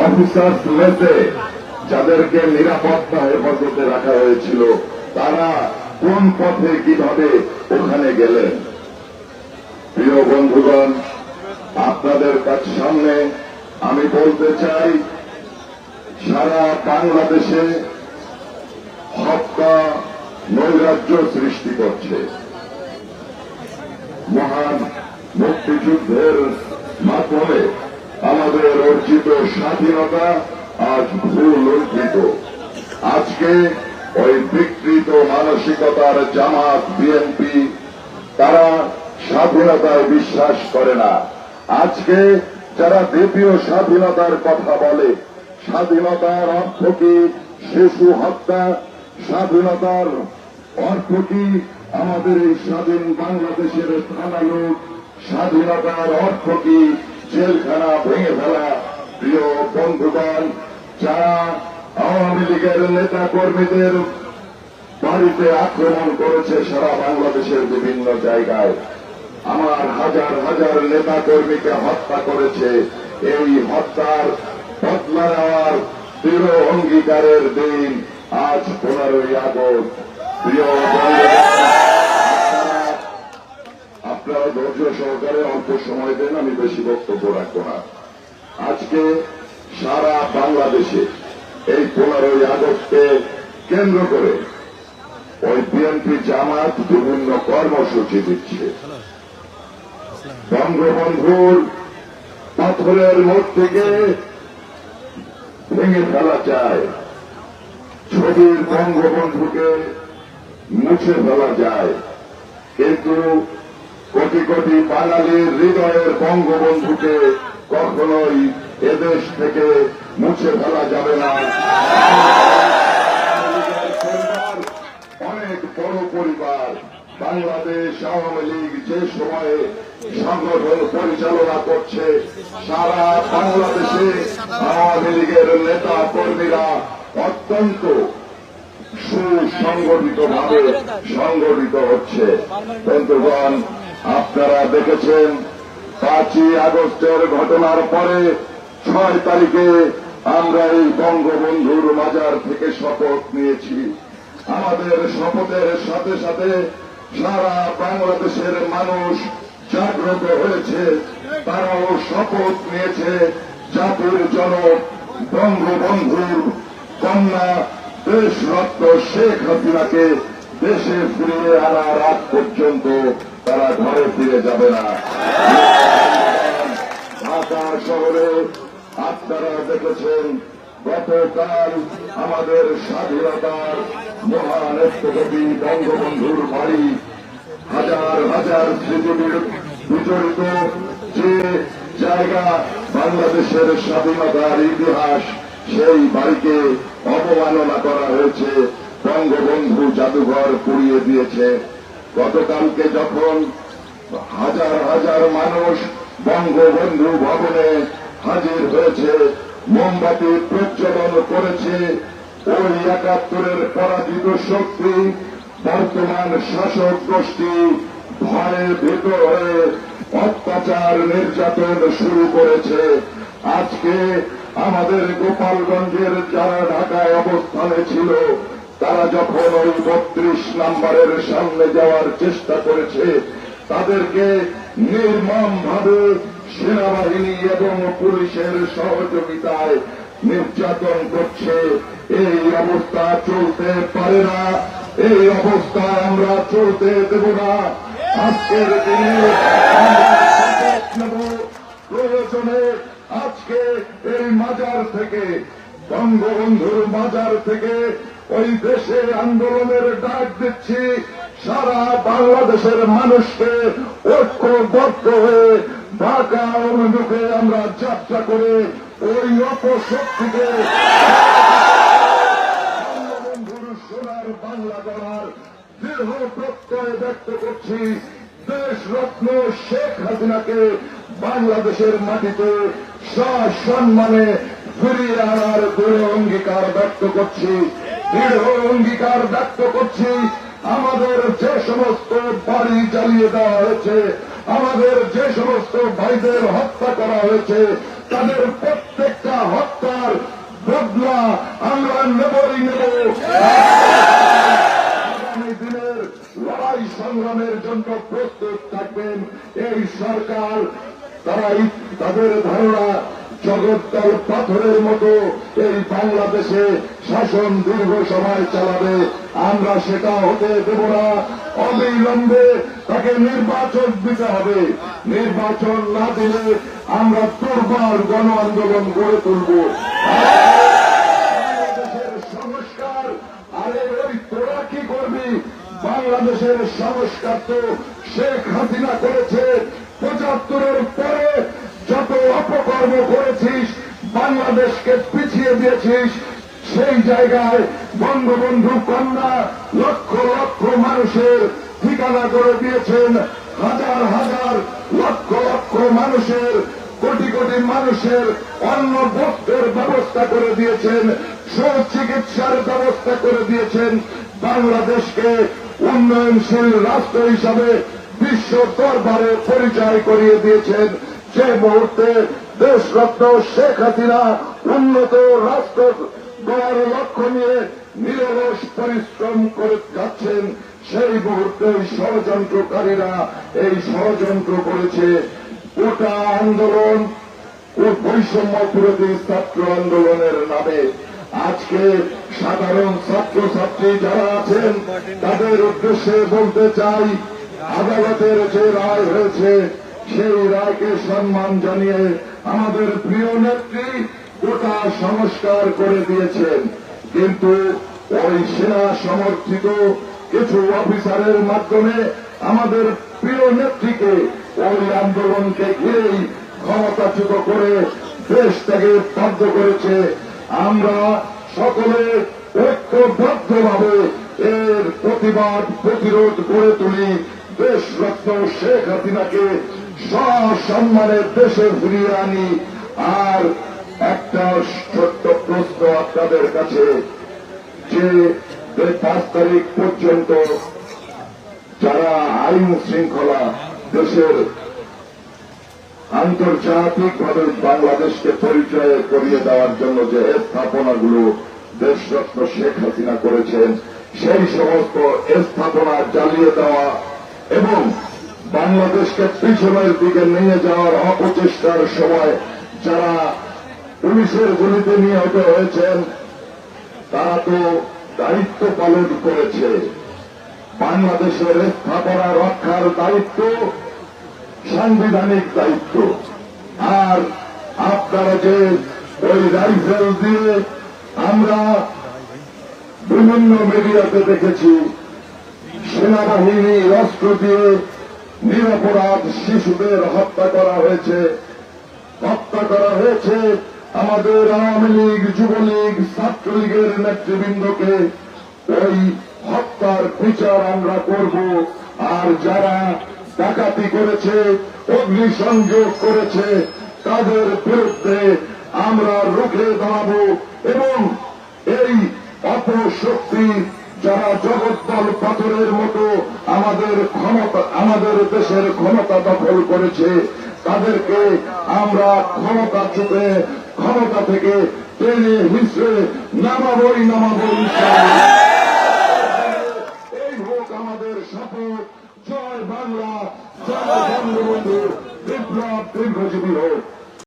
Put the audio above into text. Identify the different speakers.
Speaker 1: Officer রয়েছে যাদেরকে নিরাপত্তা হেফাজতে রাখা হয়েছিল, তারা কোন পথে কিভাবে ওখানে গেলেন? প্রিয় বন্ধুগণ, আপনাদের কাছে সামনে আমি বলতে চাই, সারা বাংলাদেশে হত্যা নৈরাজ্য সৃষ্টি করছে। মহান মুক্তিযুদ্ধের মাধ্যমে আমাদের অর্জিত স্বাধীনতা আজ ভুল লুণ্ঠিত। আজকে ওই বিকৃত মানসিকতার জামাত বিএনপি, তারা স্বাধীনতায় বিশ্বাস করে না। আজকে যারা দ্বিতীয় স্বাধীনতার কথা বলে, স্বাধীনতার অর্থ কি শিশু হত্যা? স্বাধীনতার অর্থ কি আমাদের এই স্বাধীন বাংলাদেশের থানা লুট? স্বাধীনতার অর্থ কি জেলখানা ভেঙে ফেলা? প্রিয় বন্ধুগণ, যারা আওয়ামী লীগের নেতা কর্মীদের বাড়িতে আক্রমণ করেছে সারা বাংলাদেশের বিভিন্ন জায়গায়, আমার হাজার হাজার নেতা কর্মীকে হত্যা করেছে, এই হত্যার বদলা নেওয়ার দৃঢ় অঙ্গীকারের দিন আজ 15ই আগস্ট। প্রিয় আপনারা ধৈর্য সহকারে অল্প সময় দেন, আমি বেশি বক্তব্য রাখবো না। আজকে সারা বাংলাদেশে এই 15ই আগস্টকে কেন্দ্র করে ওই বিএনপি জামাত বিভিন্ন কর্মসূচি দিচ্ছে। বঙ্গবন্ধুর পাথরের মূর্তিকে ভেঙে ফেলা চায়, ছবির বঙ্গবন্ধুকে মুছে ফেলা যায়, কিন্তু কোটি কোটি বাঙালির হৃদয়ের বঙ্গবন্ধুকে কখনোই এদেশ থেকে মুছে ফেলা যাবে না। অনেক বড় পরিবার বাংলাদেশ আওয়ামী লীগ যে সময়ে সংগঠন পরিচালনা করছে, সারা বাংলাদেশে আওয়ামী লীগের নেতা কর্মীরা অত্যন্ত সুসংগঠিতভাবে সংগঠিত হচ্ছে। বন্ধুগণ, আপনারা দেখেছেন 5ই আগস্টের ঘটনার পরে 6 তারিখে আমরা এই বঙ্গবন্ধুর মাজার থেকে শপথ নিয়েছি। আমাদের শপথের সাথে সাথে সারা বাংলাদেশের মানুষ জাগ্রত হয়েছে, তারাও শপথ নিয়েছে জাতির জনক বঙ্গবন্ধুর কন্যা দেশরত্ন শেখ হাসিনাকে দেশে ফিরিয়ে আনার আগ পর্যন্ত তারা ঘরে ফিরে যাবে না। ঢাকা শহরে আপনারা দেখেছেন গতকাল আমাদের স্বাধীনতার মহান স্থপতি বঙ্গবন্ধুর বাড়ি, হাজার হাজার স্মৃতি বিজড়িত যে জায়গা বাংলাদেশের স্বাধীনতার ইতিহাস, সেই বাড়িকে অবমাননা করা হয়েছে, বঙ্গবন্ধু জাদুঘর পুড়িয়ে দিয়েছে। গতকালকে যখন হাজার হাজার মানুষ বঙ্গবন্ধু ভবনে হাজির হয়েছে, মোমবাতি প্রজ্বলন করেছে, ওই 71-এর পরাজিত শক্তি বর্তমান শাসক গোষ্ঠী ভয়ে ভীত হয়ে অত্যাচার নির্যাতন শুরু করেছে। আজকে আমাদের গোপালগঞ্জের যারা ঢাকায় অবস্থানে ছিল, তারা যখন ওই 32 নম্বরের সামনে যাওয়ার চেষ্টা করেছে, তাদেরকে নির্মমভাবে সেনাবাহিনী এবং পুলিশের সহযোগিতায় নির্যাতন করছে। এই অবস্থা চলতে পারে না, এই অবস্থায় আমরা চলতে দেব না। আজকের দিনে প্রয়োজনে আজকে এই মাজার থেকে, বঙ্গবন্ধুর মাজার থেকে ওই দেশে আন্দোলনের ডাক দিচ্ছি। সারা বাংলাদেশের মানুষকে ঐক্যবদ্ধ হয়ে ঢাকা অভিমুখে আমরা যাত্রা করে ওই অপশক্তিকে বঙ্গবন্ধুর সোনার বাংলা গড়ার দৃঢ় প্রত্যয় ব্যক্ত করছি। দেশরত্ন শেখ হাসিনাকে বাংলাদেশের মাটিতে সসম্মানে ফিরিয়ে আনার দৃঢ় অঙ্গীকার ব্যক্ত করছি, দৃঢ় অঙ্গীকার ব্যক্ত করছি। আমাদের যে সমস্ত বাড়ি জ্বালিয়ে দেওয়া হয়েছে, আমাদের যে সমস্ত ভাইদের হত্যা করা হয়েছে তাদের প্রত্যেকটা হত্যার বদলা আমরা নেবই নেব। আগামী দিনের লড়াই সংগ্রামের জন্য প্রস্তুত থাকবেন এই সরকার। তাদের ধারণা জগদ্দল পাথরের মতো এই বাংলাদেশে শাসন দীর্ঘ সময় চালাবে, আমরা সেটা হতে দেব না। অবিলম্বে তাকে নির্বাচন দিতে হবে, নির্বাচন না দিলে আমরা দুর্বার গণ আন্দোলন গড়ে তুলব। বাংলাদেশের সংস্কার, আরে ওই তোরা কি করবি? বাংলাদেশের সংস্কার তো শেখ হাসিনা করেছে। ৭৫-এর পরে যত অপকর্ম করেছিস, বাংলাদেশকে পিছিয়ে দিয়েছিস, সেই জায়গায় বঙ্গবন্ধু কন্যা লক্ষ লক্ষ মানুষের ঠিকানা করে দিয়েছেন, হাজার হাজার লক্ষ লক্ষ মানুষের, কোটি কোটি মানুষের অন্ন বস্ত্রের ব্যবস্থা করে দিয়েছেন, সুচিকিৎসার ব্যবস্থা করে দিয়েছেন, বাংলাদেশকে উন্নয়নশীল রাষ্ট্র হিসাবে বিশ্ব দরবারে পরিচয় করিয়ে দিয়েছেন। যে মুহূর্তে দেশরত্ন শেখ হাসিনা উন্নত রাষ্ট্র গড়ার লক্ষ্য নিয়ে নিরলস পরিশ্রম করে যাচ্ছেন, সেই মুহূর্তে ষড়যন্ত্রকারীরা এই ষড়যন্ত্র করেছে। গোটা আন্দোলন ও বৈষম্য বিরোধী ছাত্র আন্দোলনের নামে আজকে সাধারণ ছাত্রছাত্রী যারা আছেন তাদের উদ্দেশ্যে বলতে চাই, আদালতের যে রায় হয়েছে সেই রায়কে সম্মান জানিয়ে আমাদের প্রিয় নেত্রী গোটা সংস্কার করে দিয়েছেন, কিন্তু ওই সেনা সমর্থিত কিছু অফিসারের মাধ্যমে আমাদের প্রিয় নেত্রীকে ওই আন্দোলনকে ঘিরেই ক্ষমতাচ্যুত করে দেশ থেকে বাধ্য করেছে। আমরা সকলে ঐক্যবদ্ধভাবে এর প্রতিবাদ প্রতিরোধ গড়ে তুলি, দেশরত্ন শেখ হাসিনাকে সসম্মানে দেশে ফিরিয়ে আনি। আর একটা ছোট্ট প্রশ্ন আপনাদের কাছে, যে ৫ তারিখ পর্যন্ত যারা আইন শৃঙ্খলা দেশের আন্তর্জাতিকভাবে বাংলাদেশকে পরিচয় করিয়ে দেওয়ার জন্য যে স্থাপনাগুলো দেশরত্ন শেখ হাসিনা করেছেন, সেই সমস্ত স্থাপনা জ্বালিয়ে দেওয়া এবং বাংলাদেশকে পিছনের দিকে নিয়ে যাওয়ার অপচেষ্টার সময় যারা পুলিশের গুলিতে নিহত হয়েছেন তারা তো দায়িত্ব পালন করেছে। বাংলাদেশের স্থাপনা রক্ষার দায়িত্ব সাংবিধানিক দায়িত্ব। আর আপনারা যে ওই রাইফেল দিয়ে, আমরা বিভিন্ন মিডিয়াতে দেখেছি সেনাবাহিনী অস্ত্র দিয়ে নিরপরাধ শিশুদের হত্যা করা হয়েছে, আমাদের আওয়ামী লীগ, যুবলীগ, ছাত্রলীগের নেতৃবৃন্দকে ওই হত্যার বিচার আমরা করব। আর যারা ডাকাতি করেছে, অগ্নিসংযোগ করেছে, তাদের বিরুদ্ধে আমরা রুখে দাঁড়াবো এবং এই অপশক্তি যারা জগদ্দল পাথরের মতো আমাদের দেশের ক্ষমতা দখল করেছে তাদেরকে আমরা ক্ষমতা থেকে টেনে হিসেবে নামাবই। এই হোক আমাদের শপথ। জয় বাংলা, জয় বঙ্গবন্ধু, বিপ্লব দীর্ঘজীবী হোক।